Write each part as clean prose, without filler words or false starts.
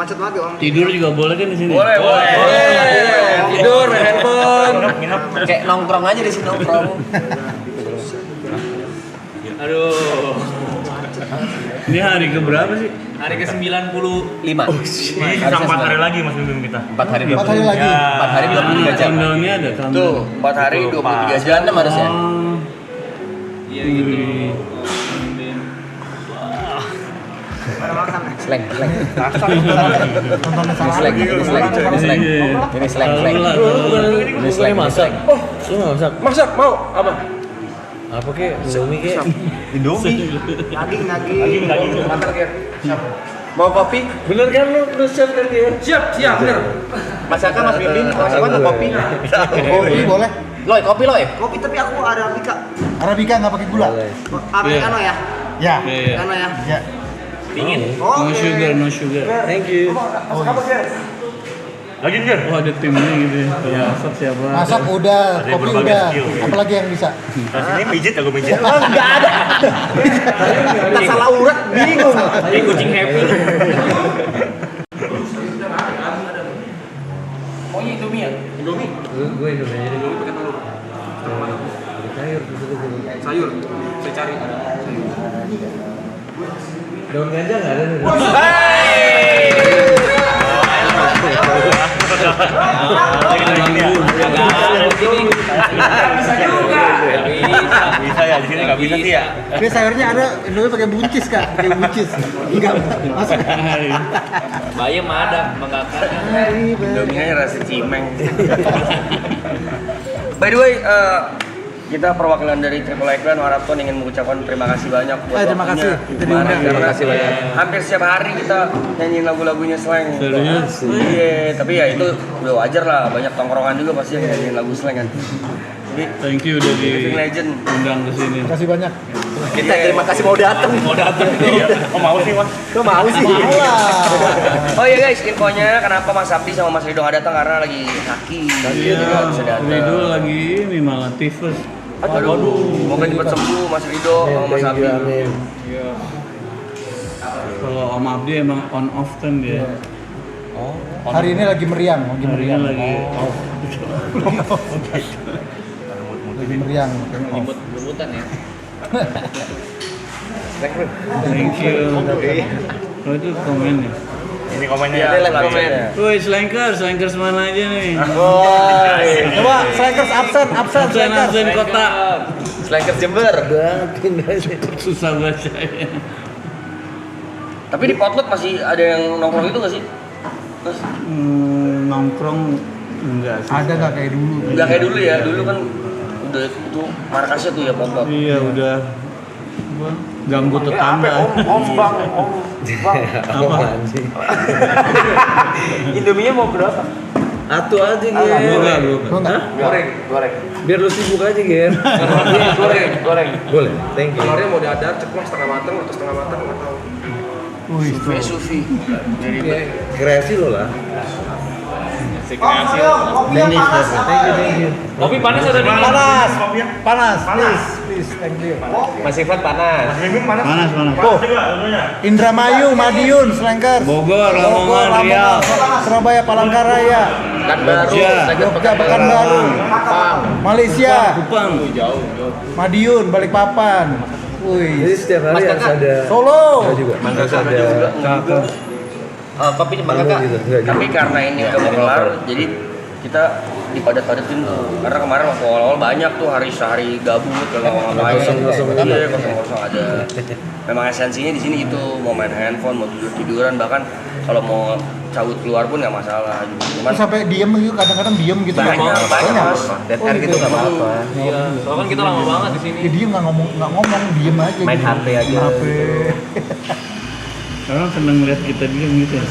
macet banget ya, Om. Tidur juga boleh kan di sini? Boleh. Tidur, main handphone. Nginep. Kayak nongkrong aja di sini nongkrong. Aduh. Ini hari ke berapa sih? Hari ke-95. Ini sisa 4 hari lagi Mas Bim kita. 4 hari 4 hari lagi. 4 hari 23 jam. Countdown-nya ada countdown. Tuh, 4 hari 23 jam harusnya. Iya gitu. Slang. Tontonnya salah. Ini slang. Lu enggak masak. Masak mau apa? Apa kek? Indomie. Daging. Mau kopi? Bener kan lu chef kan dia? Siap, bener. Masakan Mas Bimbing, masakan mau kopi. Kopi boleh. Loy, kopi Loy. Kopi tapi aku Arabica. Arabica nggak pakai gula. Americano ya? Ya. Americano ya? Ya. Dingin. Oh, No sugar. Thank you. Lagi Ger. Oh ada timnya gitu ya. Masak siapa? Masak udah, Ada yang kopi berbagai udah. skill. Apalagi yang bisa? Nah, sini pijit ya gue pijit. Enggak ada. Tak salah urat, bingung. Ini kucing happy. Oh iya Indomie ya? Gue Indomie aja dulu pakai telur. Sayur. Saya cari. Daun ganja enggak ada nih. Bisa ya, di sini nggak bisa sih ya. Dia sayurnya ada, Indomie pakai buncis Kak, pakai buncis. Enggak masuk. Bayam ada, mengakar. Indomie rasa cimeng. By the way, kita perwakilan dari Triple Icon Marathon ingin mengucapkan terima kasih banyak buat Terima kasih. waktunya Kita kemarin, diundang. karena Terima kasih banyak. hampir setiap hari kita nyanyiin lagu-lagunya slang. Serius? Iya, tapi ya itu udah wajar lah, banyak tongkrongan juga pasti yang nyanyiin lagu slang kan. Jadi Thank you udah Living Legend. diundang ke sini. Terima kasih banyak. Kita terima kasih mau datang. Iya. Oh mau sih Mas. Lu mau sih? Oh iya guys, infonya kenapa Mas Abdi sama Mas Rido nggak datang karena lagi sakit. Iya, Jadi nggak bisa datang. Rido lagi ini malah tifus. Aduh, semoga cepat sembuh Mas Rido sama Mas Abdi. Kalau Om Abdi emang on off kan dia. Hari ini lagi meriang, Hari ini lagi off. lagi meriang. Lumutan ya. Thank you. Oh itu komen ya. Ini komennya Iya, live komen. Woi slankers mana aja nih? Coba Strikers absen Strikers. Absen kota. Slankers Jember. Susah bacanya. Tapi di Potlot masih ada yang nongkrong itu nggak sih? Terus Nongkrong enggak sih. Ada nggak kayak dulu? nggak kayak dulu ya, dulu kan udah itu markasnya tuh ya Potlot. Iya udah. Gua ganggu tetangga. Apa? Indominya mau berapa? Atu aja Ger. Enggak. Gua nggak. Goreng. Biar lu sibuk aja Ger. Goreng. Boleh. Thank you. Telurnya mau diadar, ceplok setengah matang atau setengah matang nggak tahu. Wih, Sufi. Dari Kreasi lo lah. Thank you. Kopi panas ada di panas, please, thank you. Mas Ivan panas. Panas. Tuh, Indramayu, Madiun, Slankers. Bogor, Lamongan, Riau. Surabaya, Palangkaraya, Pekanbaru, Jogja, Pekanbaru, Malaysia, Kupang. Madiun, Balikpapan. Jadi Wih, setiap hari Mas harus Kakak. ada. Solo. Ada juga. Mangga Harus ada. Kakak. Kopi di Mangga Gitu. Kak. Enggak juga. Tapi karena ini udah mau kelar, jadi kita dipadat-padatin tuh. Karena kemarin waktu awal-awal banyak tuh hari sehari gabut kalau ngapain. Kosong-kosong. Iya, kosong-kosong ada. Memang esensinya di sini itu mau main handphone, mau tidur-tiduran, bahkan kalau mau cabut keluar pun nggak masalah. Cuman Terus sampai diem gitu, kadang-kadang diem gitu. banyak Mas. Dead air gitu nggak apa-apa. Iya. Soalnya kan kita lama banget di sini. Ya, diem nggak ngomong, diem aja. Main gitu. HP aja. HP. Orang seneng lihat kita diem gitu ya.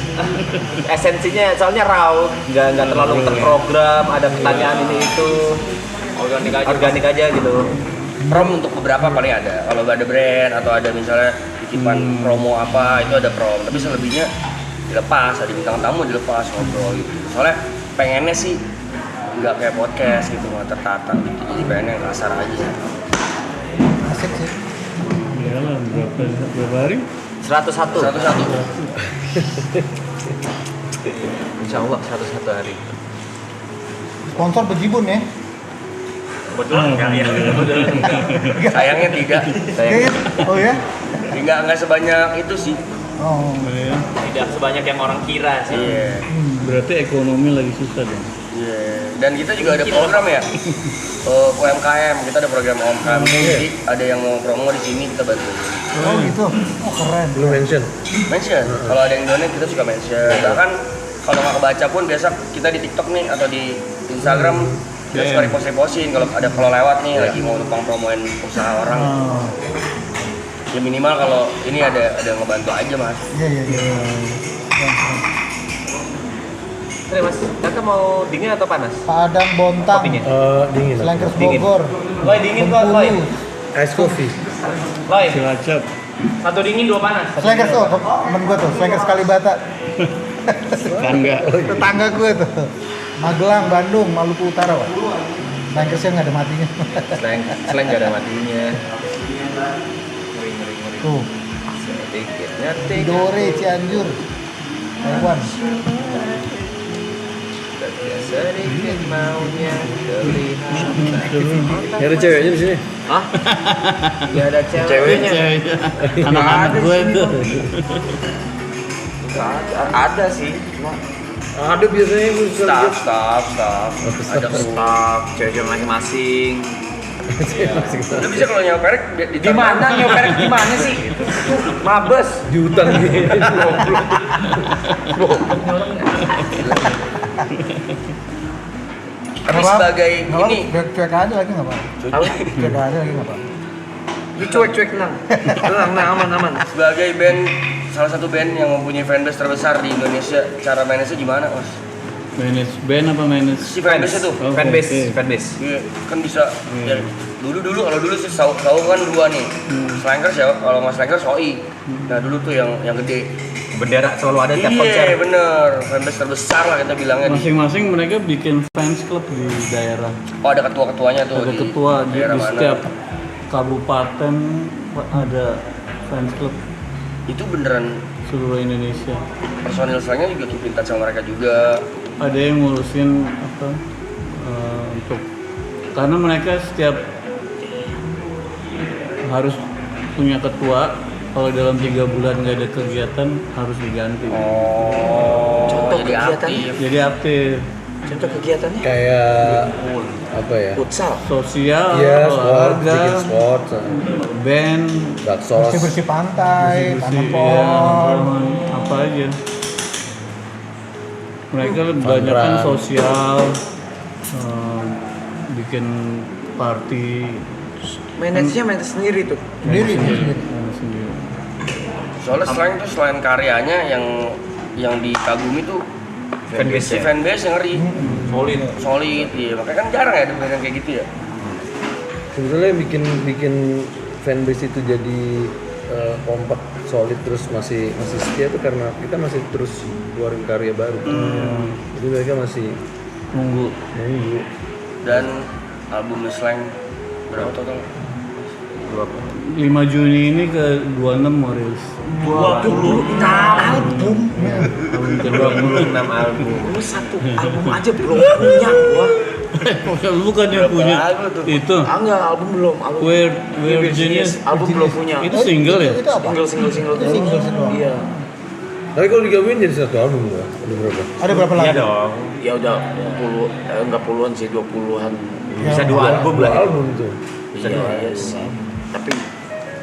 Esensinya soalnya raw, nggak terlalu terprogram, ada pertanyaan ini itu. Organik aja gitu. Prom untuk beberapa paling ada. Kalau ada brand atau ada misalnya titipan promo apa itu ada prom. Tapi selebihnya dilepas, ada bintang tamu dilepas ngobrol gitu. Soalnya pengennya sih nggak kayak podcast gitu, nggak tertata gitu. Jadi pengennya yang kasar aja sih. Asik sih. Iyalah berapa hari? 101. Satu-satu. Insya Allah satu hari. Sponsor bejibun ya. Kebetulan enggak ya. Sayangnya tidak. Kayaknya, oh ya? Enggak sebanyak itu sih. Oh. Iya. Tidak sebanyak yang orang kira sih. Iya. Berarti ekonomi lagi susah dong. Iya. Dan kita juga ada program ya. UMKM, kita ada program UMKM. Jadi ada yang mau promo di sini kita bantu. Oh gitu. Oh keren. Lu mention. Mention. Kalau ada yang donate kita suka mention. Bahkan kalau nggak kebaca pun biasa kita di TikTok nih atau di Instagram kita suka repost-repostin kalau lewat nih lagi mau numpang promoin usaha orang. Oh. Ya minimal kalau ini ada ngebantu aja mas. Iya. Terus Mas, Kakak mau dingin atau panas? Padang Bontang. Kopinya? Dingin. Slankers Dingin. Bogor. Loy dingin kok, Loy. Ice coffee. Loy, Cilacap. satu dingin dua panas. Slankers tuh, temen gue tuh, Slankers Kalibata. Tetangga. Tetangga gue tuh. Magelang, Bandung, Maluku Utara, Pak. Slankersnya nggak ada matinya. Selain nggak ada matinya. Tuh, Sedikit ngetik. Dore, Cianjur, Taiwan. Sedikit maunya terlihat. Nggak ada ceweknya di sini. Hah? Gak ada ceweknya. Anak-anak gue itu. Ada sih. Cuma Ada biasanya gue Staff. Ada staff, cewek-cewek masing-masing. Lu bisa kalau nyawa perek Di mana nyoperek di mana sih? Mabes. di hutan gitu. Tapi sebagai ini Cuek aja lagi nggak Pak? Cuek aja lagi nggak Pak? Ini cuek-cuek tenang. Tenang, aman. sebagai band salah satu band yang mempunyai fanbase terbesar di Indonesia, cara manage gimana mas? Manage band apa manage? Si fanbase itu Oh, Fanbase. iya, kan bisa ya, dulu kalau dulu sih tahu kan dua nih Slankers ya, kalau mas Slankers SOI. Nah dulu tuh yang gede. Bendera selalu ada tiap Iya konser. bener, fanbase terbesar lah kita bilangnya di. Masing-masing mereka bikin fans club di daerah. Oh ada ketua-ketuanya tuh Ada di ketua di daerah mana. setiap kabupaten ada fans club Itu beneran seluruh Indonesia. personil Slanknya juga keep in touch sama mereka juga. Ada yang ngurusin apa untuk karena mereka setiap harus punya ketua. Kalau dalam 3 bulan nggak ada kegiatan harus diganti. Oh, Contoh jadi kegiatannya? aktif. Jadi aktif, Contoh kegiatannya? Kayak apa ya? Futsal. sosial, Iya, sport, olahraga, bikin sport, band, baksos. Bersih-bersih pantai, tanam iya, pohon. apa aja. Mereka banyak kan run. sosial, bikin party Manage sendiri tuh. Sendiri. sendiri. Soalnya selain itu selain karyanya yang dikagumi tuh si fanbase yang ngeri, solid, iya makanya kan jarang ya ada band yang kayak gitu ya. Sebetulnya yang bikin fanbase itu jadi kompak, solid terus masih setia tuh karena kita masih terus keluarin karya baru. Jadi mereka masih Nunggu. nunggu. Dan album Slang berapa total? 5 Juni ini ke 26 mau rilis. 26 album. Album kedua. 26 album. Lu satu album aja belum punya gua. Bukan yang punya itu. Enggak, album belum. Album We're Genius. album belum punya. Itu single ya? Itu apa? Single tuh. Single doang. Iya. Tapi kalau digabungin jadi satu album nggak? Ada berapa? Ada berapa Iya lagu? dong. Ya udah 20 enggak puluhan sih, 20-an. Bisa Ya, 2 album lah. Album tuh. Bisa 2 album sih. Tapi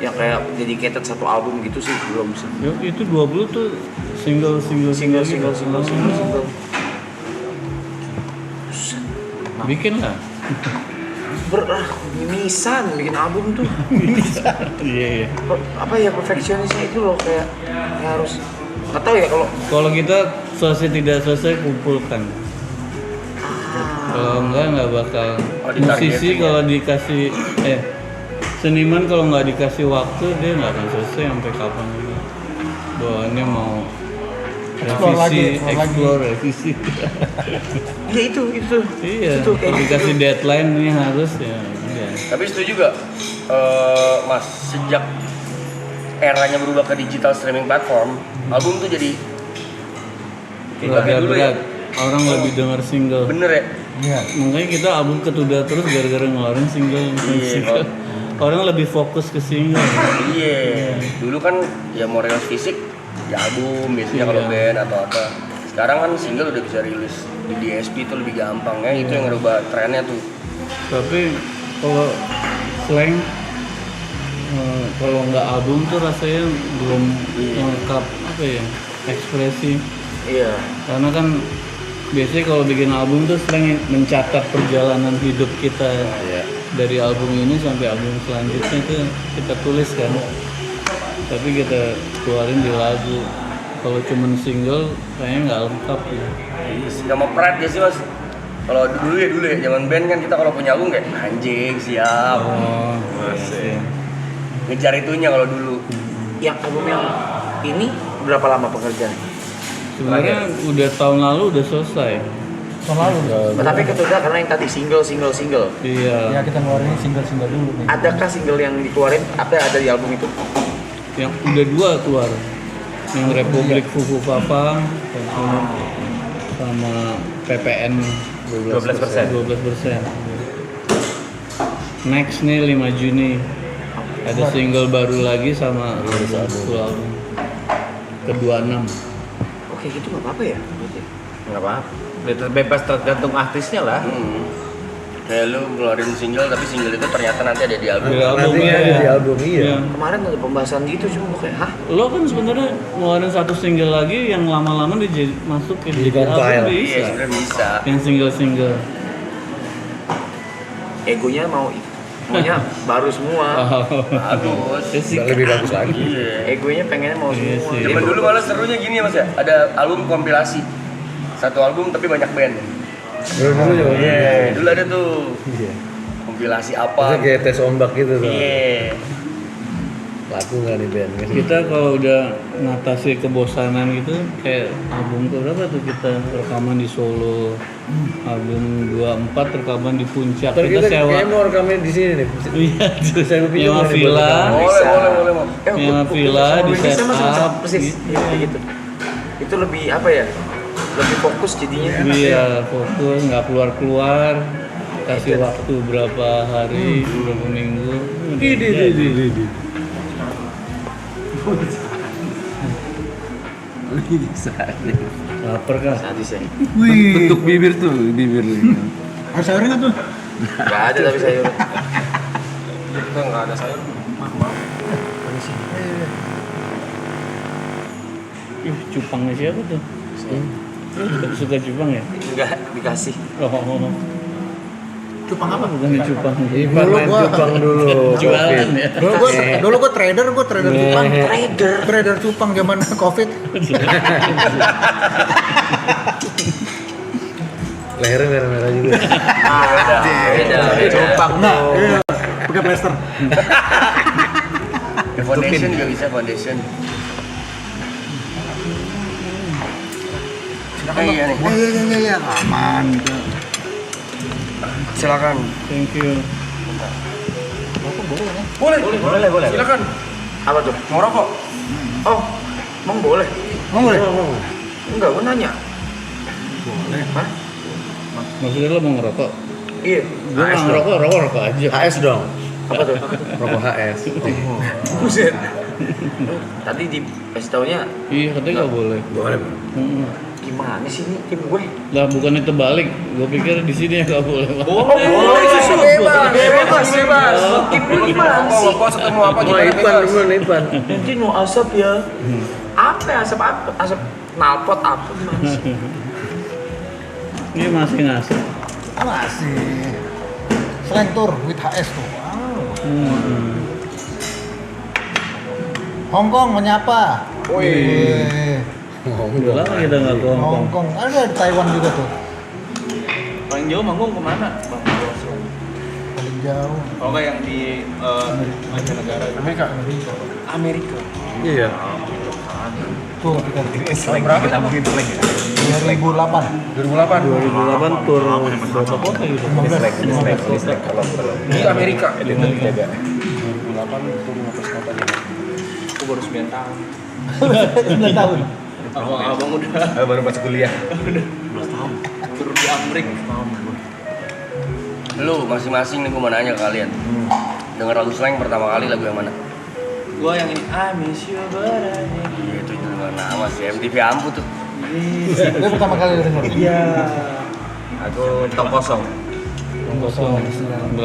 yang kayak dedicated satu album gitu sih belum sih. Ya, itu 20 tuh single. Single. Bikin lah. Mimisan bikin album tuh. Iya. Apa ya perfeksionisnya itu loh kayak harus nggak tahu ya Kalau kita selesai tidak selesai kumpulkan. Kalau enggak bakal. ditargetin Musisi ya. kalau dikasih seniman kalau nggak dikasih waktu dia nggak akan selesai sampai kapan lagi. Bawaannya mau Explore revisi. ya itu Iya. Itu kayak Kalau dikasih deadline ini harus ya. Udah. Tapi setuju gak, Mas, sejak eranya berubah ke digital streaming platform, album tuh jadi Laga dulu berat. Orang lebih denger single. Bener ya? Iya. Makanya kita album ketunda terus gara-gara ngeluarin single. Iya. Orang lebih fokus ke single. Iya. Dulu kan ya mau rilis fisik di album biasanya kalau Iya. band atau apa. Sekarang kan single udah bisa rilis di DSP itu lebih gampang ya. Itu yang ngerubah trennya tuh. Tapi kalau slang kalau nggak album tuh rasanya belum lengkap apa ya ekspresi. Iya. Karena kan biasanya kalau bikin album tuh sering mencatat perjalanan hidup kita dari album ini sampai album selanjutnya tuh kita tulis kan. Tapi kita keluarin di lagu. Kalau cuman single kayaknya nggak lengkap ya. Sama pride ya sih mas. Kalau dulu ya zaman band kan kita kalau punya album kayak anjing siap. Oh, Ngejar itunya kalau dulu. Yang album yang ini berapa lama pengerjaan? sebenarnya udah tahun lalu udah selesai. Tahun lalu. Tapi ketunda karena yang tadi single. Ya Iya. kita ngeluarin single dulu nih. Adakah single yang dikeluarin? Apa yang ada di album itu? Yang udah 2 keluar. Yang Republik Fufu Papa sama PPN 12%. 12%. Next nih 5 Juni ada single baru lagi sama full album ke-26. Oke gitu nggak apa-apa ya? Nggak apa-apa. Bebas tergantung artisnya lah. Kayak lu ngeluarin single tapi single itu ternyata nanti ada di album. Di album Nanti ya. ada di album, iya. Kemarin ada pembahasan gitu cuma kayak hah? Lo kan sebenarnya ngeluarin 1 single lagi yang lama-lama masuk ke Di jadi album compile. Iya bisa. sebenarnya bisa. Yang single-single. Egonya maunya baru semua. Bagus. Ya sih, Lebih bagus lagi. Iya. Egonya pengennya mau Iya semua. sih. Zaman dulu malah serunya gini ya mas ya. Ada album kompilasi. Satu album tapi banyak band. Dulu juga. Iya. Dulu ada tuh Iya. kompilasi Itu apa. kayak tes ombak gitu tuh. Iya. Laku nggak nih band? kita kalau udah ngatasi kebosanan gitu kayak album berapa tuh kita rekaman di Solo, album 24 rekaman di Puncak, Ntar kita kita sewa kayaknya mau rekamin di sini nih. iya Saya pinjam nyewa nih villa buat Boleh Mas. nyewa villa di set up persis. gitu. Kayak gitu. Itu lebih apa ya? Lebih fokus jadinya. Iya fokus nggak keluar kasih waktu berapa hari berapa minggu jadi. Lapar kan? Sadis ya. Wih. bibir tuh, bibir nih. Ada sayurnya nggak tuh? Gak ada tapi sayur. Kita nggak ada sayur. Ih, cupangnya siapa tuh? Lu suka cupang ya? Enggak dikasih. Oh, Cupang apa? bukan cupang. Ipan Dulu main gua- cupang dulu. Jualan ya. Dulu gua trader cupang. Trader. Trader cupang zaman Covid. Lehernya merah-merah juga. Beda. Cupang Nah, tuh. iya. Pakai plester. Foundation juga bisa foundation. Iya nih. Iya, aman gitu. Silakan. Thank you. Boleh. Silakan. Apa tuh? Mau rokok? Oh, emang boleh? Mau boleh? Enggak, gua nanya. Boleh. Hah? Maksudnya lo mau ngerokok? Iya. Gue nggak ngerokok, rokok aja. HS dong. Apa tuh? Rokok HS. Buset. Tadi dikasih taunya Iya katanya nggak boleh. Boleh. gimana sih ini tim gue? Lah bukannya terbalik, gue pikir di sini nggak boleh. Bebas. Tim lu gimana sih? Rokok ketemu apa Wah, Ipan temen Ipan. Nanti mau asap ya. Apa ya asap apa? Asap knalpot apa gimana sih? Ini masih ngasih. Masih. Slang tour with HS tuh. Hongkong menyapa. Wih. Udah lama kita nggak ke Hongkong. Hongkong. Ada di Taiwan juga tuh. Paling jauh manggung kemana, Bang? Paling jauh. Kalau nggak yang di mancanegara? Amerika. Iya. Tuh kita Berapa kita mungkin slang ya? 2008. 2008 tur berapa kota gitu? 15 kota. Di Amerika. 2008 Aku baru 9 tahun. 9 tahun. Abang udah Baru masuk kuliah. turun di Amrik. Lu masing-masing nih gue mau nanya ke kalian. Dengar lagu slang pertama kali lagu yang mana? Gua yang ini I miss you but I need you. Itu dengar nama sih MTV Ampu tuh. Gue pertama kali denger. Iya. Aku top kosong. 96.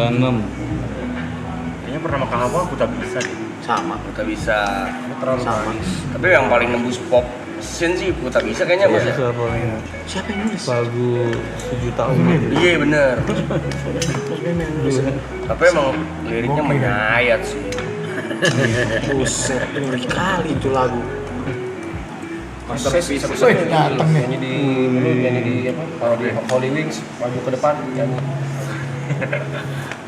Kayaknya pertama kali aku tak bisa deh. Sama. Kita bisa. Terlalu manis. Tapi yang paling nembus pop scene sih kita bisa kayaknya mas ya. Siapa yang nulis? Lagu 7 tahun. Iya bener. Tapi emang liriknya menyayat sih. Buset, ngeri kali itu lagu. Wih, dateng nih. Nyanyi di apa? Kalau di Holy Wings maju ke depan nyanyi.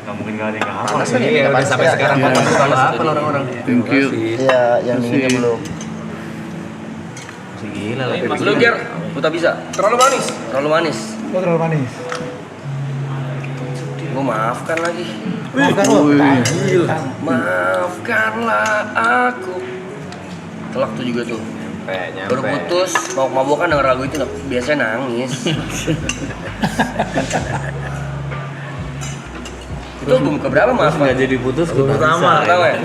Nggak mungkin nggak ada yang hafal. Panas kan ini udah sampai sekarang Iya. panas kalau apa orang-orang. Thank you. Iya, yang ini belum. Masih gila lah. Lu Ger, kita bisa. Terlalu manis. Terlalu manis. Lo terlalu manis. Gue maafkan lagi. Maafkan lo. Maafkanlah aku. Telak tuh juga tuh. Baru putus, mau mabokan denger lagu itu biasanya nangis. Itu album keberapa maaf? Nggak jadi putus gue Pertama ya?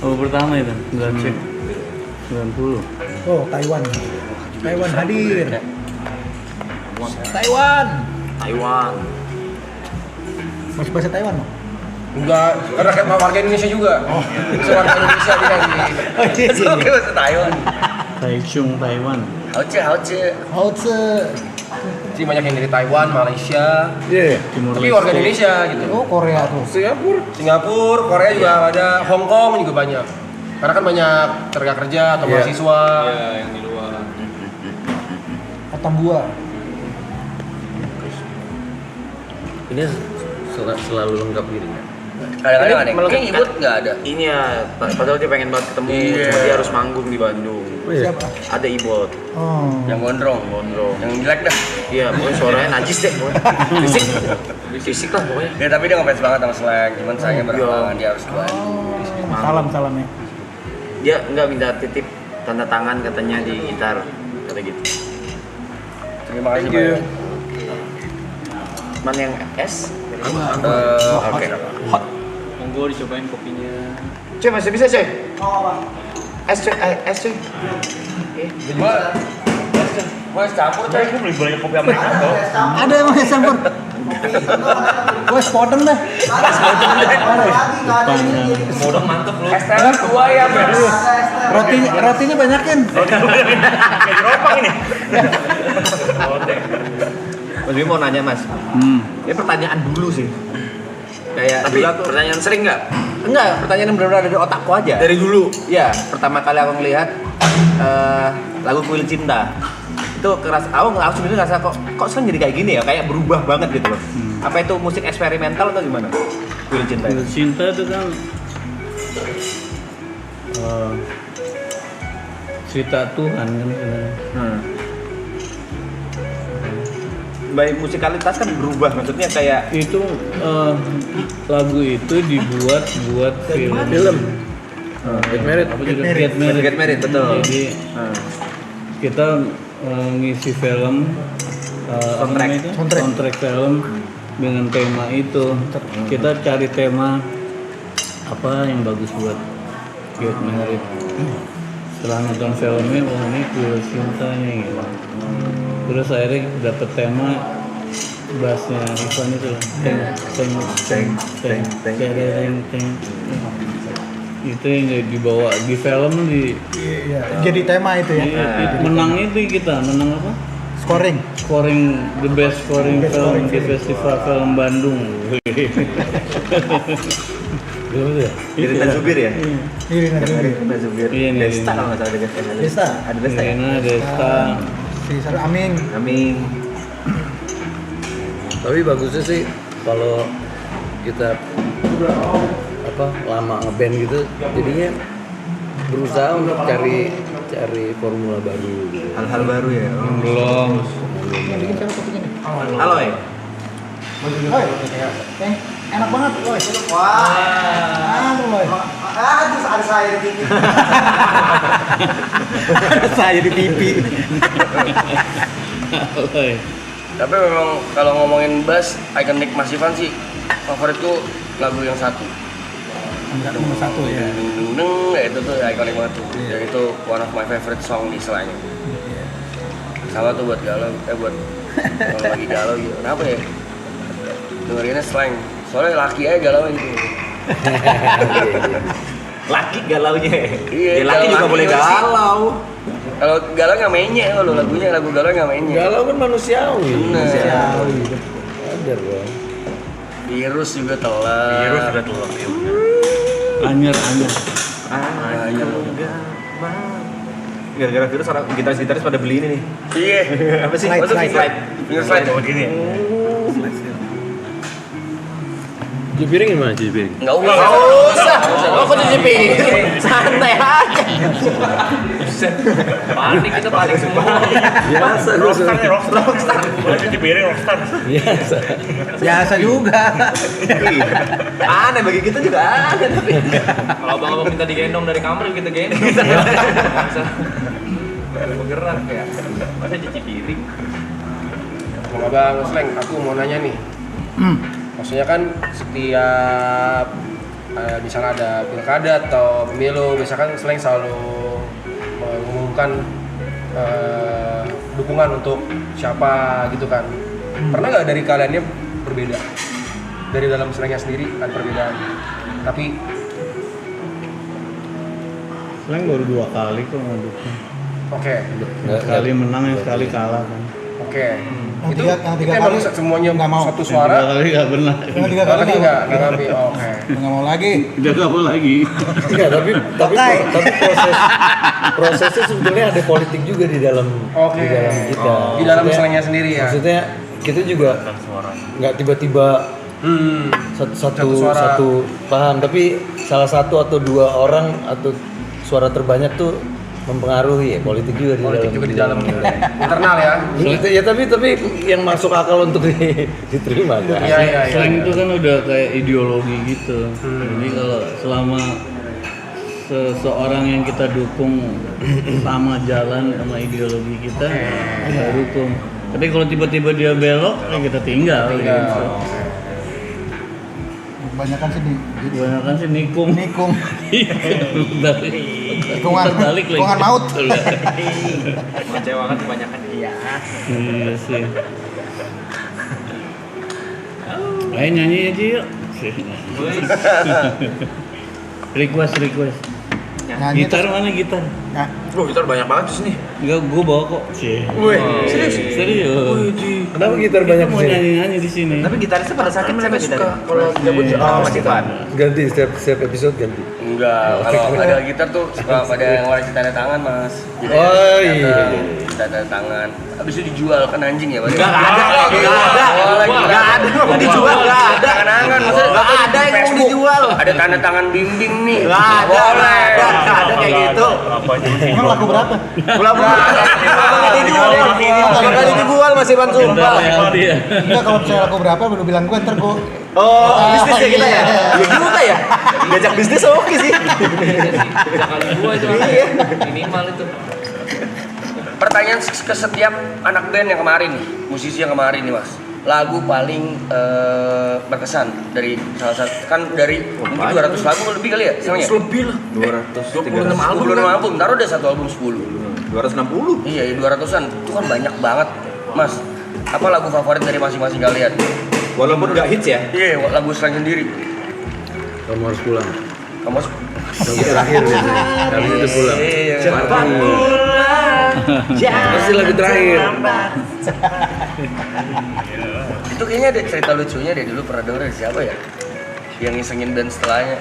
Oh pertama itu, nggak cek 90. Oh, Taiwan. Taiwan hadir. Taiwan. Masih bahasa Taiwan lo? Enggak, karena kayak warga Indonesia juga. Bisa warga Indonesia dia nyanyi. Oh iya. Oke bahasa Taiwan. Taichung Taiwan. Hauce. Hauze. Sih banyak yang dari Taiwan, Malaysia. Iya. Timur Tapi warga Indonesia gitu. Oh, Korea tuh. Singapura, Korea juga ada, Hong Kong juga banyak. Karena kan banyak tenaga kerja atau Iya. mahasiswa. Iya, yang di luar. Atambua. Ini selalu lengkap gitu ya. Kadang-kadang ada. Melengkapi. Kayak ibut nggak ada. Ini ya, padahal dia pengen banget ketemu, Iya. cuma dia harus manggung di Bandung. Oh iya. Siapa? Ada Ibot, Oh. Yang gondrong. Yang jelek dah. iya pokoknya suaranya najis deh pokoknya. Fisik lah pokoknya. Ya tapi dia ngefans banget sama slang. Cuman sayangnya berhalangan dia harus ke Bandung. Salam ya. Dia nggak minta titip tanda tangan katanya di gitar, kata gitu. Terima kasih banyak. Mana yang S? Oke. Monggo dicobain kopinya. Cuy, masih bisa cuy? S cuy, S cuy. Gue campur coy. Gue beli banyak kopi Americano. Ada emang yang campur. Gue sepotong dah. Modal mantep lu. Es teh 2 ya mas. Rotinya banyakin. Kayak diropang ini. Mas Bimo mau nanya mas, ini pertanyaan dulu sih. Kayak tapi pertanyaan sering nggak? Enggak, pertanyaan yang benar-benar ada di otakku aja. Dari dulu. Iya, pertama kali aku ngelihat lagu Kuil Cinta. Itu aku sendiri ngerasa kok sering jadi kayak gini ya, kayak berubah banget gitu loh. Apa itu musik eksperimental atau gimana? Kuil Cinta. Kuil Cinta itu kan cerita Tuhan kan sebenarnya. Baik musikalitas kan berubah, maksudnya kayak Itu lagu itu dibuat buat film. Get Married. Apa judulnya? Get Married. Get Married, betul. Jadi kita ngisi film apa namanya itu? Soundtrack film dengan tema itu. Kita cari tema apa yang bagus buat Get Married. Setelah nonton filmnya, wah ini Kuil Cinta nih gitu. Terus akhirnya dapet tema bassnya Ivan itu lah. Teng. Itu yang dibawa di film di Iya. Jadi tema itu ya. menang itu kita menang apa? Scoring. The best scoring film di Festival Film Bandung. Irina Zubir ya? Irina Zubir. Irina Zubir. Iya, nih. Desta kalau nggak salah ada Desta. Ada Desta ya? Irina, Desta. Si Sarah Aming. Amin. Tapi bagusnya sih kalau kita lama ngeband gitu, jadinya berusaha untuk cari formula baru gitu. Hal-hal baru ya. Belum. Bikin siapa kopinya nih? Halo ya. Enak banget, Loy. Wah. Loy. Terus ada saya di TV. Saya di pipi. Tapi memang kalau ngomongin bass, ikonik Mas Ivan sih favoritku lagu yang satu. Nomor 1 ya. Deng, ya itu tuh ikonik banget tuh. Dan itu one of my favorite song di Slang. Sama tuh buat galau, buat kalau lagi galau gitu. Kenapa ya? Dengerinnya Slang. Soalnya laki aja galau gitu. Laki galaunya. Iya, Ya, laki juga laki boleh sih. galau. Kalau galau nggak menye kalau lagunya, lagu galau nggak menye. Galau kan manusiawi. Bener. Wajar dong. Virus juga telat. Anyer. Anyer. Gara-gara virus orang gitaris-gitaris pada beli ini nih. Iya. Apa sih? Slide, Maksud slide. slide. Finger slide begini. Cuci piring gimana cuci piring? Enggak usah. Nggak usah. Oh, kok cuci piring? Santai aja. Panik kita panik semua. Biasa Rockstar nih, rockstar. Rockstar. Cuci piring rockstar. Biasa. Biasa juga. Aneh bagi kita juga aneh tapi. Kalau abang-abang minta digendong dari kamar kita gendong. Bisa bergerak ya. Masa cuci piring. Bang Sleng, aku mau nanya nih. Maksudnya kan setiap misalnya ada pilkada atau pemilu, misalkan Sleng selalu mengumumkan dukungan untuk siapa gitu kan. Pernah nggak dari kaliannya berbeda? Dari dalam Slengnya sendiri ada perbedaan. Tapi Slang baru 2 kali kok ngedukung. oke. Sekali menang yang sekali kalah kan. Oke. Yang Itu tiga emang kali semuanya nggak mau. satu Yang 2 suara. kali nggak benar. Yang 3 kali Kali nggak ngambil. Oke. nggak mau lagi. Udah nggak mau lagi. Enggak, tapi prosesnya sebetulnya ada politik juga di dalam Oke. di dalam kita. Di dalam Maksudnya- Slengnya sendiri ya. Maksudnya kita juga nggak tiba-tiba Satu suara. satu paham, tapi salah satu atau 2 orang atau suara terbanyak tuh mempengaruhi ya politik juga di Politik dalam juga di dalam internal ya. Ya tapi yang masuk akal untuk diterima kan. Iya, iya, iya. Slang itu kan udah kayak ideologi gitu. Jadi kalau selama seseorang yang kita dukung sama jalan sama ideologi kita, kita dukung. Tapi kalau tiba-tiba dia belok, ya kita tinggal. Gitu. Kebanyakan sih di Kebanyakan sih nikung. nikung. Balik. Tikungan Terbalik lagi. tikungan maut. Mengecewakan kebanyakan dia. Iya sih. Ayo nyanyi aja yuk. request. Nyanyi Gitar mana gitar? Nah, Loh, gitar banyak banget di sini. Enggak, gue bawa kok. Serius? Kenapa gitar banyak Mau di sini? nyanyi di sini. Tapi gitarisnya pada sakit mereka gitar. Kalau gabut Mas Ivan. Ganti setiap episode ganti. Enggak, kalau ada gitar tuh suka pada ngoleksi tanda tangan, Mas. Jadi Oh, ada iya. tanda tangan. Habis itu dijual kan anjing ya, Mas. Enggak ada. Enggak ada mau dijual, enggak ada. Tangan-tangan, maksudnya Enggak ada yang mau Facebook. dijual. Ada tanda tangan bimbing nih. Enggak ada. Boleh. Enggak ada kayak gitu. emang lagu berapa? Bakal dijual Mas Ivan sumpah. Royalti ya. Enggak, kalau misalnya lagu berapa baru bilang gue ntar gue Oh, bisnis kayak kita ya? Ya juga ya. Diajak bisnis oke sih. Bisa kali gua itu Iya. minimal itu. Pertanyaan ke setiap anak band yang kemarin nih, musisi yang kemarin nih, Mas. Lagu paling berkesan dari salah satu, kan dari mungkin 200 lagu lebih kali ya? Sebenarnya Lebih lah. 26 album, taruh udah satu album 10. 260. Iya, 200-an. Itu kan banyak banget, Mas. Apa lagu favorit dari masing-masing kalian? Walaupun enggak hits ya. Iya, lagu Slang sendiri. Kamu harus pulang. Kamu harus Kamu terakhir biasanya. Kali itu pulang. Pasti lagu terakhir. Itu kayaknya ada cerita lucunya deh, dulu pernah denger dari siapa ya? Yang ngisengin band setelahnya.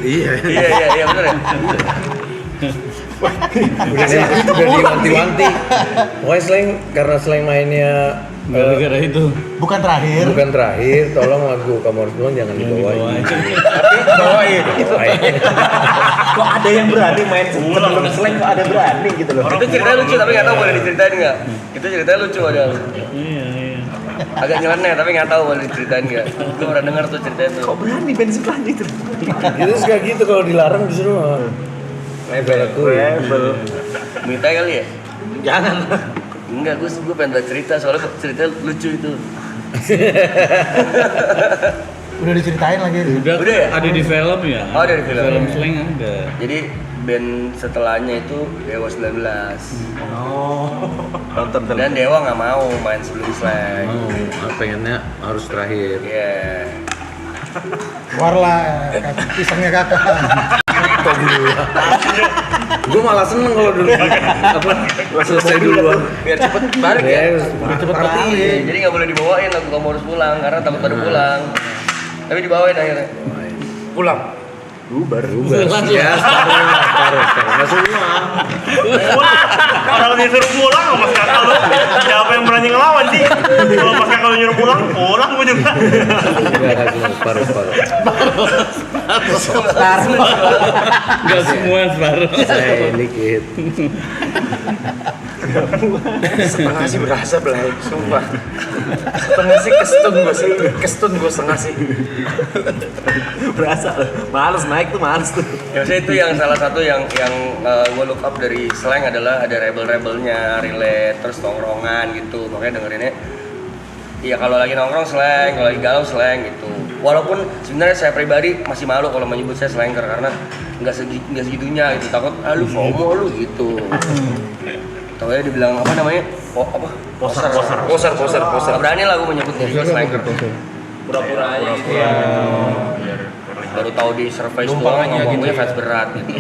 Iya. Iya, bener ya? Udah diwanti-wanti. Pokoknya karena slang mainnya Gara-gara itu. Bukan terakhir. Bukan terakhir, tolong lagu Kamu Harus Pulang jangan dibawain. Bawain. Kok ada yang berani main sebelum slang, kok ada berani gitu loh. Itu ceritanya lucu tapi nggak tahu boleh diceritain nggak. Itu ceritanya lucu ada. Iya. Agak nyeleneh tapi nggak tahu boleh diceritain nggak. Gue pernah dengar tuh ceritanya tuh. Kok berani band sebelah itu? Itu suka gitu kalau dilarang disuruh Rebel. Minta kali ya? Jangan. Enggak, gue pengen cerita soalnya cerita lucu itu. Udah diceritain lagi. Udah ya? ada di film ya? Oh, ada di film. Film slang ada. Jadi band setelahnya itu Dewa 19. Nonton film. Dan Dewa nggak mau main sebelum slang. pengennya harus terakhir. Iya. Keluarlah pisangnya kakak. Gue malah seneng kalau dulu selesai duluan. Biar cepet balik ya. Cepet balik. Jadi nggak boleh dibawain lagu Kamu Harus Pulang karena takut pada pulang. Tapi dibawain akhirnya. Pulang. Bubar ya, separuh nggak semua. Kalau disuruh pulang mas kakak lu, siapa yang berani ngelawan sih? Kalau mas kakak lu nyuruh pulang gue juga. Nggak semua, separuh Nggak semua separuh. saya dikit. Setengah sih berasa belai, sumpah. Setengah sih kestun gue setengah sih. Berasa males naik tuh males tuh. Ya maksudnya itu yang salah satu yang gue look up dari slang adalah ada rebel-rebelnya, relate, terus tongkrongan gitu. Makanya dengerinnya iya kalau lagi nongkrong slang, kalau lagi galau slang gitu. Walaupun sebenarnya saya pribadi masih malu kalau menyebut saya slanker karena nggak segitunya gitu. Takut lu FOMO lu gitu. Taunya dibilang apa namanya? Poser. Nggak berani lah gue menyebut diri gue slanker. Pura-pura aja gitu. Baru tahu di survei doang ngomongnya fans berat gitu.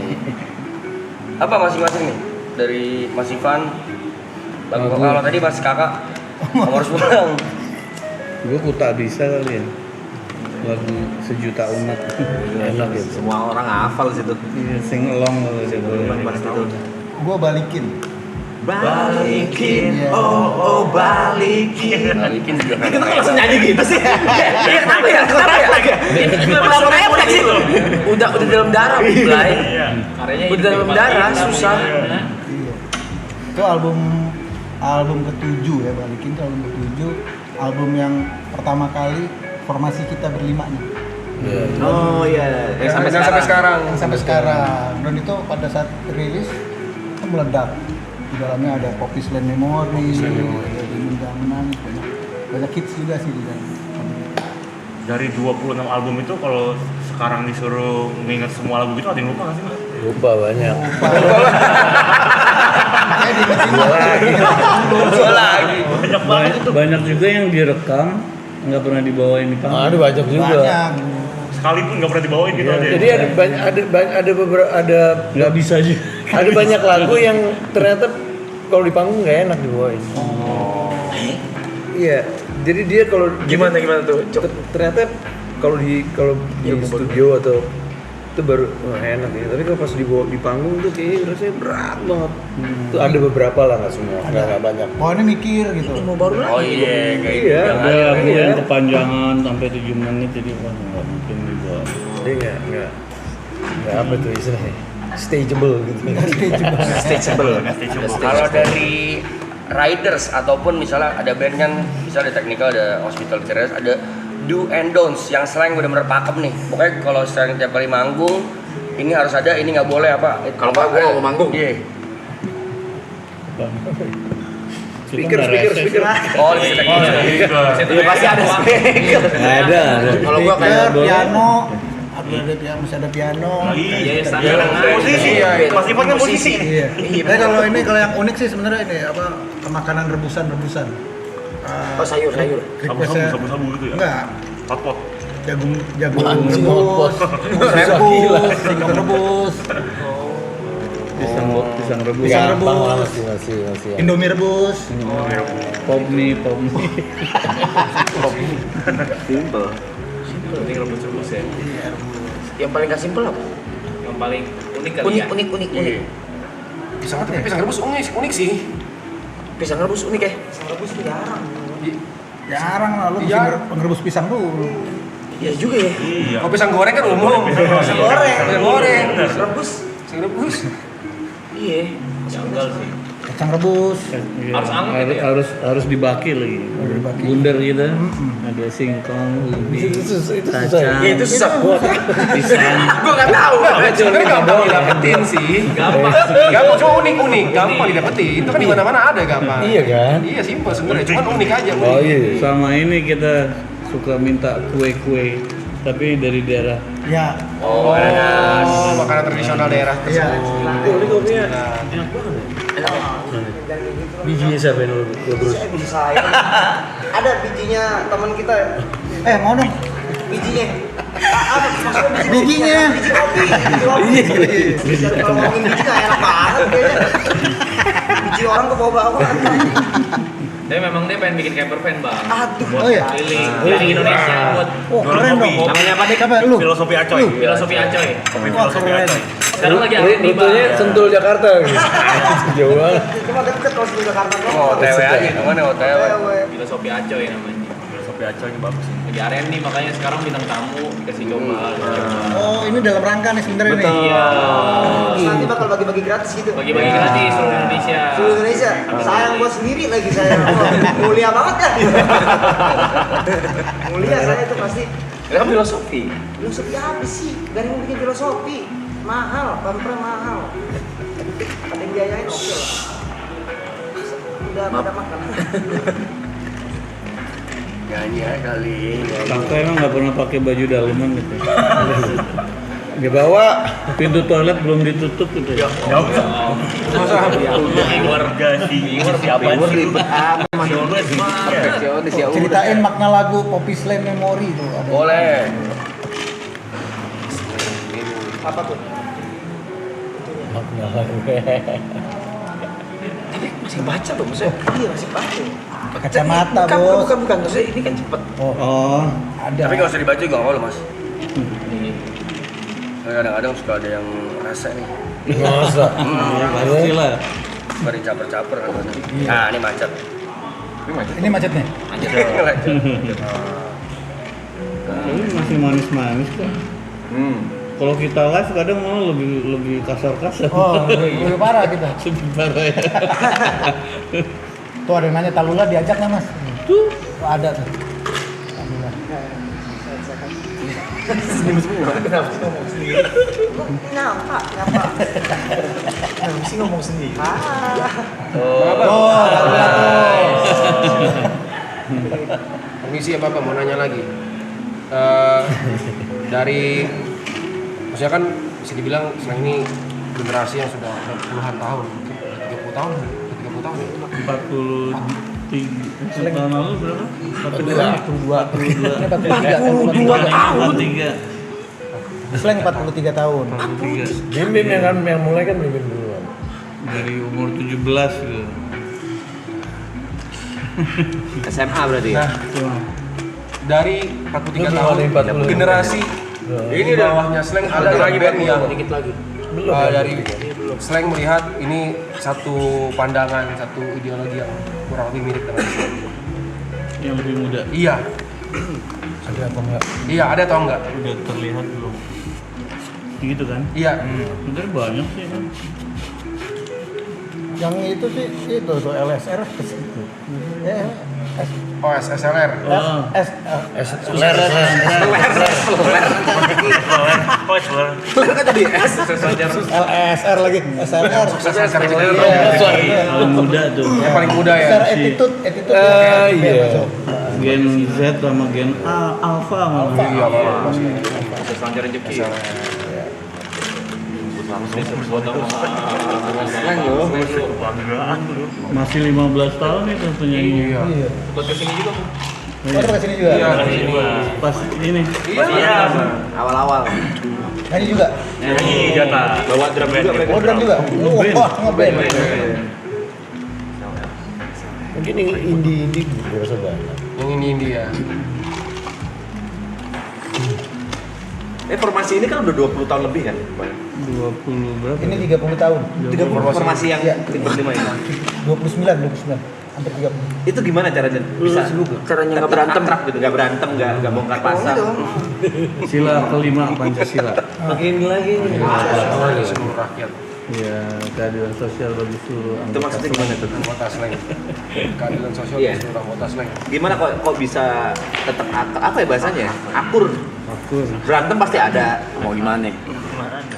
Apa masing-masing nih dari Mas Ivan? Kalau tadi Mas Kakak Kamu Harus Pulang. Gue tak bisa kali ya. Lagu Sejuta Umat. Enak ya. Semua orang hafal situ. Iya, sing along kalau dia boleh. Gue balikin. Balikin, Iya. oh balikin. Balikin juga kan. Kenapa langsung nyanyi gitu sih? Iya kenapa ya? Kenapa refleks sih? Udah dalam darah, Blay. Karyanya Udah dalam darah, susah. Iya. Itu album ke-7 ya, balikin itu album ke-7. Album yang pertama kali formasi kita berlima nih. Oh iya, yang sampai sekarang. Yang sampai sekarang. Dan itu pada saat rilis itu meledak. Di dalamnya ada Poppy Slam Memory, ada Dinda Menangis, banyak hits juga sih di dalam. Dari 26 album itu kalau sekarang disuruh nginget semua lagu itu ada yang lupa nggak sih mas? Lupa banyak. lagi. Banyak juga yang direkam nggak pernah dibawain di panggung. Ada banyak juga. Banyak. Sekalipun nggak pernah dibawain gitu aja. Jadi ada beberapa Nggak bisa juga. ada banyak lagu yang ternyata kalau di panggung nggak enak dibawain. Iya, jadi dia kalau Gimana tuh? ternyata kalau di studio atau itu baru enak ya. Tapi kalau pas dibawa di panggung tuh kayak rasanya berat banget. Tuh ada beberapa lah, nggak semua, nggak banyak. Pokoknya mikir gitu. Oh iya, kayak gitu. Iya. Ada lagu Iya. yang kepanjangan sampai 7 menit jadi wah nggak mungkin dibawa. Jadi nggak apa tuh istilahnya stageable gitu. Kalau dari riders ataupun misalnya ada band kan, misalnya ada technical, ada hospital ceres, ada do and don'ts yang slang bener-bener pakem nih. Pokoknya kalau slang tiap kali manggung ini harus ada, ini nggak boleh apa. Kalau nggak gue nggak mau manggung. Iya. Speaker. Oh, di Iya pasti ada speaker. Ada. Kalau gua kayak piano, masih ada piano. Iya, Musisi, Mas Ivan kan musisi. Iya. Tapi kalau yang unik sih sebenarnya ini apa makanan rebusan. Oh sayur. Requestnya Sabu-sabu gitu ya? enggak, Hotpot. jagung rebus, singkong rebus, Pisang rebus. pisang rebus, Masih. indomie rebus. Pop mie. Simple. Ini rebus-rebus ya. Yang paling gak simple apa? Yang paling unik kali ya. Unik. Pisang rebus unik sih. Pisang rebus unik ya? Pisang rebus tuh jarang. Jarang lah lu mesti ngerebus pisang dulu. Iya juga ya. Iya. Kalau pisang goreng kan umum. Pisang goreng. Pisang goreng. Rebus. Pisang rebus. Iya. Janggal sih. Kacang rebus. Iya, Harus anget ya? harus dibaki lagi. dibaki. Bundar gitu. Ada singkong, ubi, kacang. Ya itu susah buat. pisang. Gue nggak tahu. Sebenarnya gampang didapetin sih. Gampang. Gampang cuma unik. Gampang didapetin. Itu kan di mana-mana ada gampang. Iya kan? Iya simpel sebenarnya. Cuman unik aja. Oh iya. Sama ini kita suka minta kue-kue tapi dari daerah. Ya. Oh, makanan tradisional daerah Iya. Ini kopinya enak banget. Bijinya siapa yang lu terus? Biji saya. Ada bijinya teman kita. Mau dong. Bijinya. Apa maksudnya Bijinya. Biji kopi. Biji kopi. Kalau ngomongin biji nggak enak banget kayaknya. Biji orang ke bawah-bawah. Dia memang dia pengen bikin camper van, Bang. Aduh. Buat Oh iya? keliling Indonesia buat Keren dong. Namanya apa deh? Siapa lu? Filosofi Acoy. filosofi Acoy. Wah, keren. Sekarang lagi ada di Rutenya Sentul Jakarta gitu. Jauh banget. Cuma deket kalau di Jakarta doang. Oh, OTW aja, kemana OTW? filosofi Acoy namanya. Filosofi Acoy ini bagus sih. Di R&D makanya sekarang bintang tamu dikasih coba. Oh, ini dalam rangka nih sebenarnya nih. Iya. Terus nanti bakal bagi-bagi gratis gitu. Bagi-bagi gratis seluruh Indonesia. Seluruh Indonesia. Sayang gua sendiri lagi saya. Mulia banget ya. Mulia saya itu pasti. Itu kan filosofi. Filosofi apa sih? Gak ada yang bikin filosofi. Mahal, pamprem mahal. Ada yang biayain oke lah. Udah pada makan. Nyanyi aja kali. Kakak emang nggak pernah pakai baju daleman gitu. Dia bawa Pintu toilet belum ditutup gitu. Keluarga sih. Siapa sih? Perfeksionis ya. Ceritain makna lagu Poppy Slam Memory itu. Ada. Boleh. Apa tuh? Masih baca tuh maksudnya. Iya masih pakai. Kacamata, Bukan, Bos. bukan. Maksudnya ini kan cepet. Oh, Ada. Tapi kalau usah dibaca juga nggak apa-apa mas. Kadang-kadang suka ada yang rasa nih. masa. pasti lah. Bari caper-caper katanya. Nah ini macet. Ini macetnya. Ini masih manis-manis kok. Kalau kita live kadang malah lebih kasar-kasar. Oh, lebih parah kita. Lebih parah ya. Tuh ada yang nanya Talula diajak nggak Mas? Tuh ada tuh. Talula. Kenapa? Mesti ngomong sendiri. Bang Abang. Oh, Talula tuh. Permisi ya Bapak, mau nanya lagi. Dari maksudnya kan bisa dibilang sekarang ini generasi yang sudah puluhan tahun, mungkin 30 tahun ya. 43 tahun lalu berapa? 43. Slang 43 tahun. 43. Bim yang mulai kan Bim duluan. Dari umur 17 gitu. SMA berarti ya. Nah, dari 43 Lu tahun belum ada 40. generasi ini di bawahnya slang ada lagi band yang Dikit lagi. dari slang melihat ini satu pandangan, satu ideologi yang kurang lebih mirip dengan slang. Yang lebih muda. Iya, Ada apa enggak? iya ada atau enggak? Udah terlihat belum? Gitu kan? Iya. Sebenarnya banyak sih kan. Yang itu sih itu tuh LSR ke situ. Oh SLR. Oh. LSR lagi. SLR. Yang muda tuh. Yang paling muda ya. SR attitude Iya. Gen Z sama Gen Alpha malah. Iya, Pak. Selancar rezeki. Masih 15 tahun itu penyanyi. Iya. Buat kesini juga, Bu. Oh, ke sini juga. Iya. Pas ini. Iya. Awal-awal. Nyanyi juga. Bawa drum juga mereka. Oh, drum juga. Wah, ngeband. Mungkin yang indie berasa banyak. Yang ini India. Formasi ini kan udah 20 tahun lebih kan? 20 berapa? Ini 30 tahun. 30 formasi yang Iya. berlima ini. 29. hampir 30. Itu gimana caranya? Bisa Caranya nggak berantem. akrab gitu, nggak berantem, nggak bongkar pasang. Sila kelima Pancasila. Pakai ini lagi. Seluruh rakyat. Ya, keadilan sosial bagi seluruh Itu maksudnya gimana tuh? Anggota Slang. Keadilan sosial Iya. bagi seluruh anggota Slang. Gimana kok bisa tetap apa ya bahasanya? Akur. Akur. Berantem pasti ada. Mau gimana?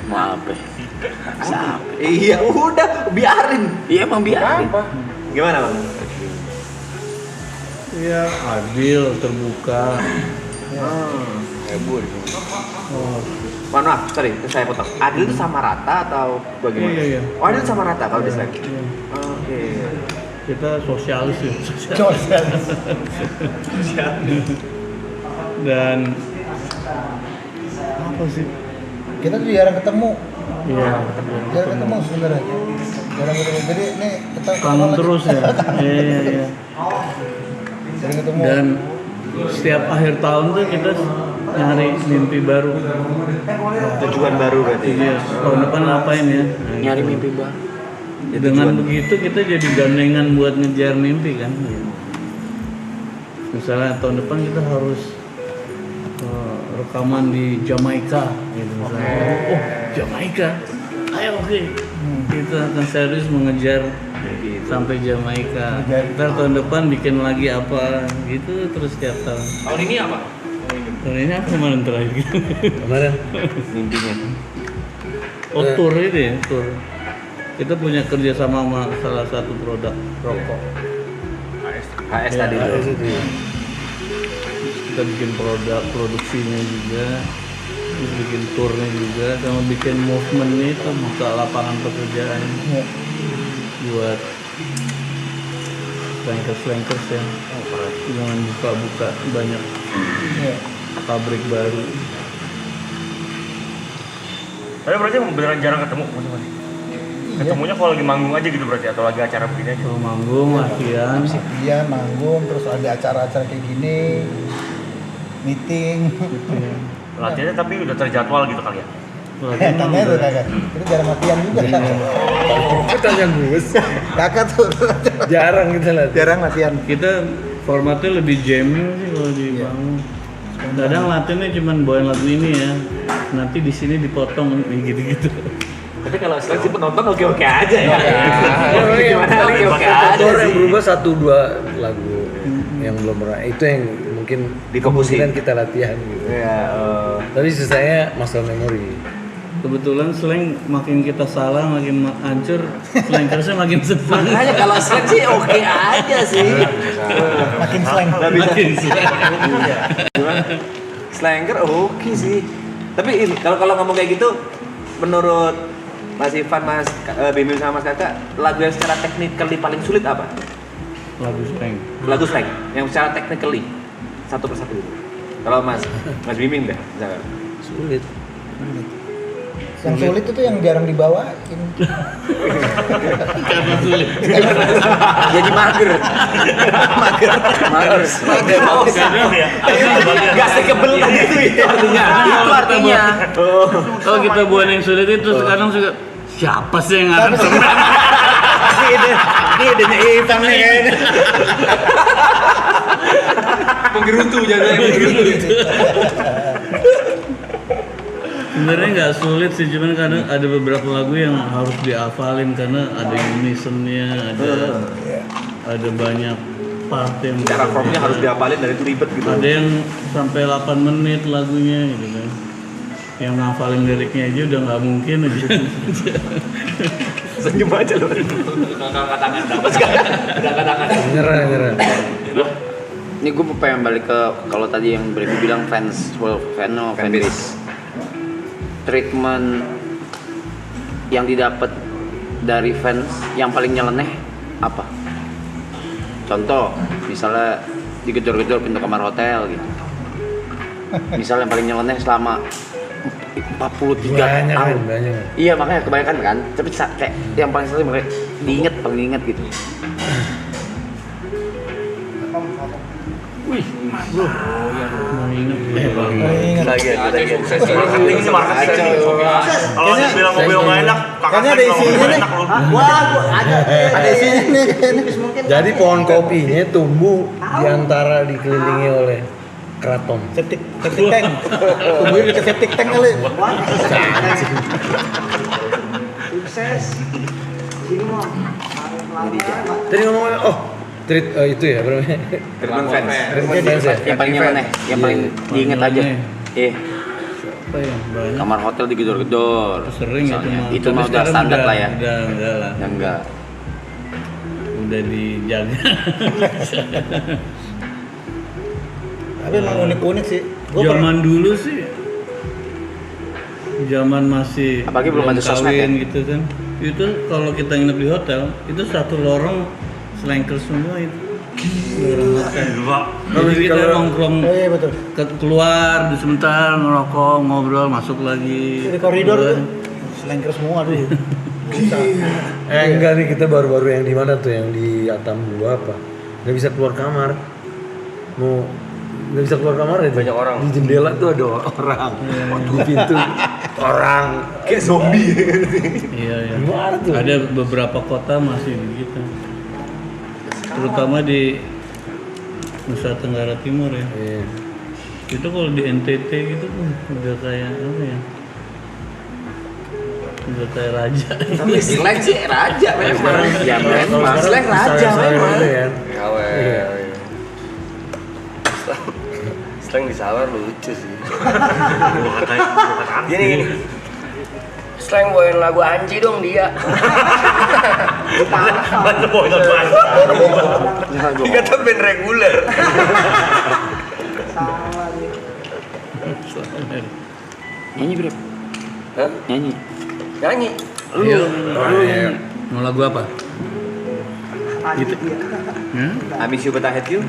Mau apa? Iya, udah biarin. Iya emang biarin. Gimana, Bang? Ya, adil, terbuka. Oh, Mohon maaf, sorry, saya potong. Adil itu sama rata atau bagaimana? Iya. Oh, adil sama rata kalau di Slang. iya. Oke. Kita sosialis ya. Dan apa sih? Kita tuh jarang ketemu. Iya. Jarang ketemu sebenarnya. Jarang ketemu. Jadi ini kita Kangen terus ya. Iya. Sering ketemu. Dan setiap akhir tahun tuh kita nyari mimpi baru. Tujuan baru berarti. Iya, tahun depan ngapain ya? Nah, Nyari gitu. mimpi baru. Dengan begitu kita jadi gandengan buat ngejar mimpi kan. Misalnya tahun depan kita harus rekaman di Jamaika gitu misalnya. Oh, Jamaika. Ayo oke. Kita akan serius mengejar sampai Jamaika. Ntar tahun depan bikin lagi apa gitu terus tiap tahun. Tahun ini apa? Tahun ini apa kemarin terakhir? Kemarin Mimpinya. Oh tour itu ya, tour. Kita punya kerjasama sama salah satu produk rokok. HS Ya, tadi HS tuh. itu. Kita bikin produk, produksinya juga, terus bikin tournya juga, sama bikin movementnya itu buka lapangan pekerjaan buat slankers ya. Jangan buka banyak pabrik baru. Tapi berarti beneran jarang ketemu masing-masing. Ketemunya kalau lagi manggung aja gitu berarti atau lagi acara begini aja. Kalau manggung, latihan, Iya, manggung, terus ada acara-acara kayak gini, meeting. Latihannya tapi udah terjadwal gitu kali ya. latihan Tanya tuh kakak, kita jarang latihan juga. tanya gue. Kakak tuh Jarang kita lihat. jarang latihan. kita formatnya lebih jamming sih kalau di bangun. Kadang latihannya cuma bawain lagu ini ya. Nanti di sini dipotong gitu-gitu. Tapi kalau seleksi penonton oke-oke aja ya. Gimana Oke-oke aja Faktor yang sih. berubah 1-2 lagu yang belum pernah. Itu yang mungkin Difokusin. kemungkinan kita latihan gitu. Ya, Tapi sisanya muscle memory. Kebetulan slang makin kita salah makin hancur, slankersnya makin senang. makanya kalau seleksi oke aja sih. Makin slang. Makin slang. Slanker oke sih. Tapi ini kalau ngomong kayak gitu, menurut Mas Ivan, Mas Bimim sama Mas Kakak, lagu yang secara technically paling sulit apa? Lagu slang. Lagu slang yang secara technically satu persatu itu. Kalau Mas Bimim deh, misalkan. Sulit. Yang sulit itu yang jarang dibawain. Karena sulit. Jadi mager. Mager. Kadang ya. Gak sekebel tadi itu artinya. Itu artinya. Kalau kita buat yang sulit itu sekarang juga siapa sih yang akan semen? Ini idenya Ivan nih kayaknya. Penggerutu jadinya penggerutu. Sebenarnya nggak sulit sih, cuman kadang ada beberapa lagu yang harus dihafalin karena ada unisonnya, ada banyak part yang Cara formnya harus dihafalin dan itu ribet gitu. ada yang sampai 8 menit lagunya gitu kan. Yang ngafalin liriknya aja udah nggak mungkin aja. Senyum aja lu. Angkat tangan. Nyerah. Ini gue pengen balik ke kalau tadi yang Brevi bilang fans fanbase. Treatment yang didapat dari fans yang paling nyeleneh apa? Contoh, misalnya digedor-gedor pintu kamar hotel gitu. Misalnya yang paling nyeleneh selama 43 tahun. Banyak. Iya makanya kebanyakan kan. Tapi kayak yang paling sering paling diinget gitu. Lagi. Ini sih marketing. Kalau bilang mobil nggak enak, Kayaknya ada isinya nih. Ada isinya nih. Jadi pohon kopinya tumbuh di antara dikelilingi oleh keraton. Septic tank. Tumbuhin ke septic tank kali. Tadi ngomongnya, itu ya, apa namanya? Treatment fans. Treatment fans ya? Yang paling nyeleneh, yang paling diinget aja. Apa ya? Banyak. Kamar hotel digedor-gedor. Sering itu misalnya. mah. Itu Tapi mah udah sekarang standar lah ya. Udah lah. Ya enggak. Udah dijaga. Tapi emang unik-unik sih. Zaman dulu sih. Zaman masih Apalagi belum ada sosmed ya? gitu kan. Itu kalau kita nginep di hotel, itu satu lorong slanker semua itu. Lorong hotel. Kalau kita nongkrong Iya betul. keluar sebentar ngerokok, ngobrol, masuk lagi. Di koridor tuh selengker semua dulu. Enggak nih, kita baru-baru yang di mana tuh, yang di Atambua apa? Nggak bisa keluar kamar. Nggak bisa keluar kamar ya? Banyak orang. Di jendela tuh ada orang. Di pintu orang. Kayak zombie. Iya. Gimana tuh? Ada beberapa kota masih begitu. Terutama di Nusa Tenggara Timur ya. Iya. Itu kalau di NTT gitu udah kayak apa ya? Udah kayak raja. Tapi slang sih raja memang. Ya memang. Slang raja memang. Kawel. Slang di Sawar lucu sih. Gini. Slang bawain lagu Anji dong dia. Bantu boy. Dikata band reguler. Nyanyi bro. Hah? Nyanyi. Nyanyi. Lu mau lagu apa? Gitu. I miss you but I hate you.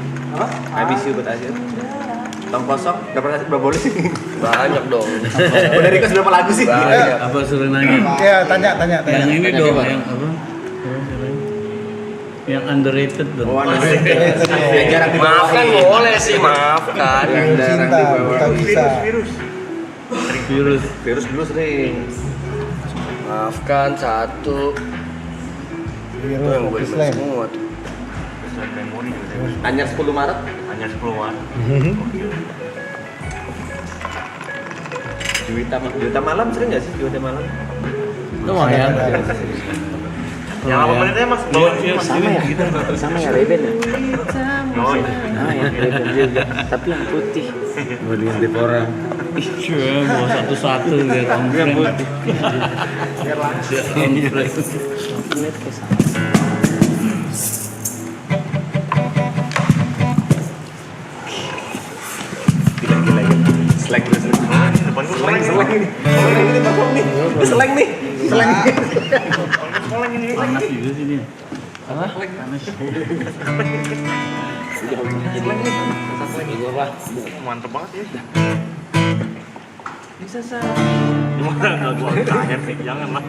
I miss you but I hate you. Tong kosong, gak pernah berapa boleh sih? Banyak dong. Udah request berapa lagu sih? Banyak. Apa suruh nanya? Ya tanya. Yang ini dong, yang apa? Yang underrated dong. Yang jarang Maafkan dibawain. boleh sih, maafkan. Cinta, tak bisa. Virus dulu sering. Maafkan satu. Itu yang gue Virus demen semua tuh. Anyar 10 Maret. Hanya 10 an. Juwita malam sering nggak sih Juwita malam? Lumayan. Yang apa menitnya mas? Sama ya? Sama ya Reben ya? Oh iya. Ah ya Reben juga. Tapi yang putih. Mau diintip orang. Iya, bawa satu-satu biar on frame. Biar on frame. Lihat ke sana. Slang dulu slang. Depan gue slang ini. Slang nih. Panas juga sih dia. Panas. Mantep banget ya. Gimana nggak gua terakhir sih, jangan lah.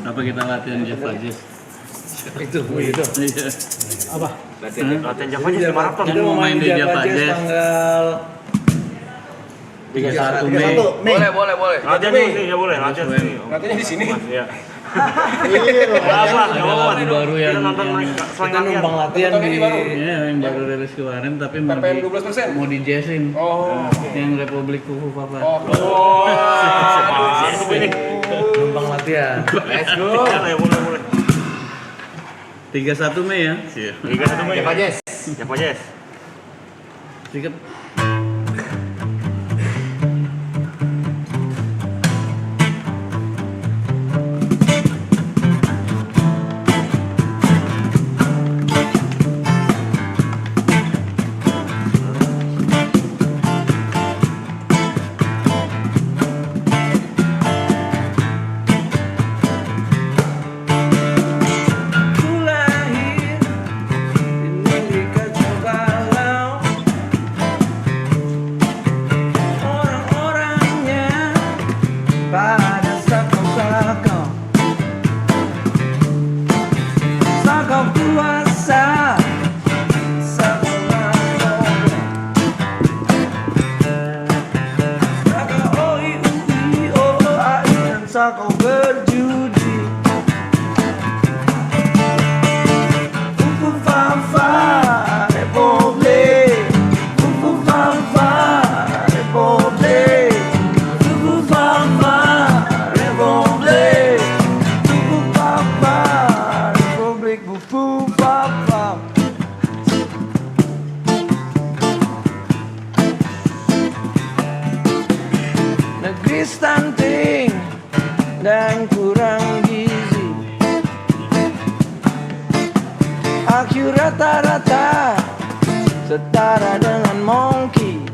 Apa kita latihan Java Jazz? Itu. Iya. Apa? Latihan Java aja di maraton. Kita mau main di Java Jazz tanggal 31 Mei. Boleh. Latihan dulu sih, ya boleh. Latihan sih. Latihannya di sini. Iya. Ada lagu baru yang kita numpang latihan di yang baru rilis kemarin tapi mau di jazzin. Oh. Yang Republik Kuku Papa. Mantep ini. numpang latihan. Let's go. Ya boleh. 31 Mei ya. 31 Mei. Java Jazz. Java Jazz. Tiket Kenapa kau berjudi? Fufu Fafa Republik, Fufu Fafa Republik, Fufu Fafa Republik, Fufu Fafa Republik, Fufu Fafa. Negeri stunting dan kurang gizi, IQ rata-rata setara dengan monkey.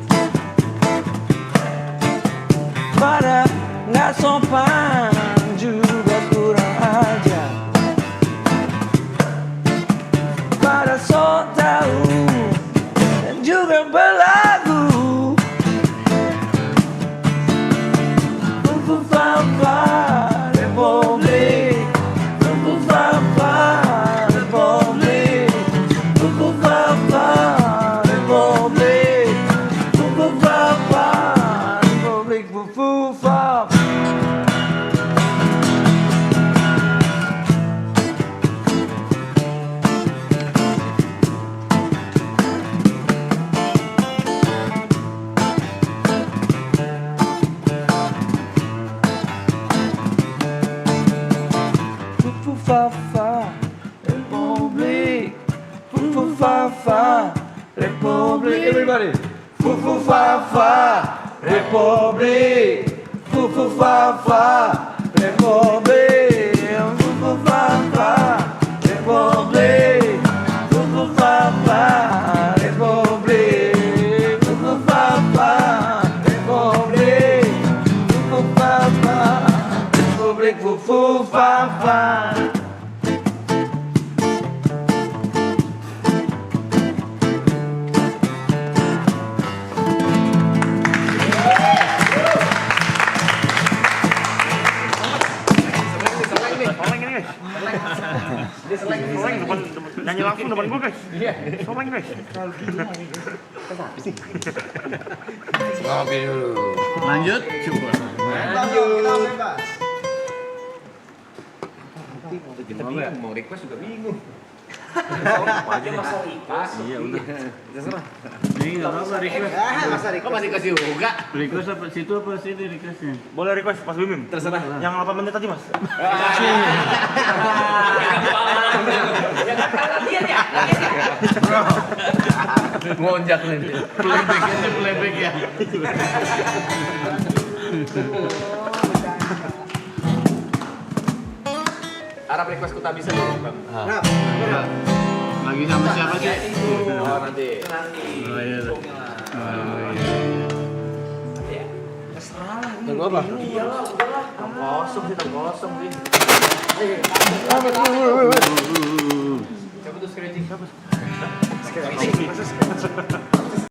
Pada nggak sopan juga kurang ajar, pada sok tahu dan juga belagu. Fufu Fafa Republik, Fufu Fafa Republik, Fufu Fafa Republik, Fufu Fafa Republik, Fufu Fafa. Fufu Fafa Republik, Fufu Fafa Republik. Everybody. Fufu Fafa Republik, Fufu Fafa Republik, Fufu Fafa Republik, Fufu Fafa Republik, Fufu Fafa Republik, Fufu Fafa Republik, Fufu Fafa. Nyanyi langsung depan gue guys. Iya. Soleng guys. Ngopi dulu. Lanjut, coba. Kita bingung, mau request juga bingung. Iya udah. Ini nggak apa-apa request. Kok masih kasih juga? Request apa situ apa sini requestnya? Boleh request Mas Bimim? Terserah. Yang 8 menit tadi Mas. Ngonjak nih. Playback ya. Harap request kita bisa dulu, Bang. Lagi sama siapa sih? Oh, nanti. Oh iya. Tunggu apa? Kosong sih, kosong sih. Siapa tuh scratching? Siapa? Scratching.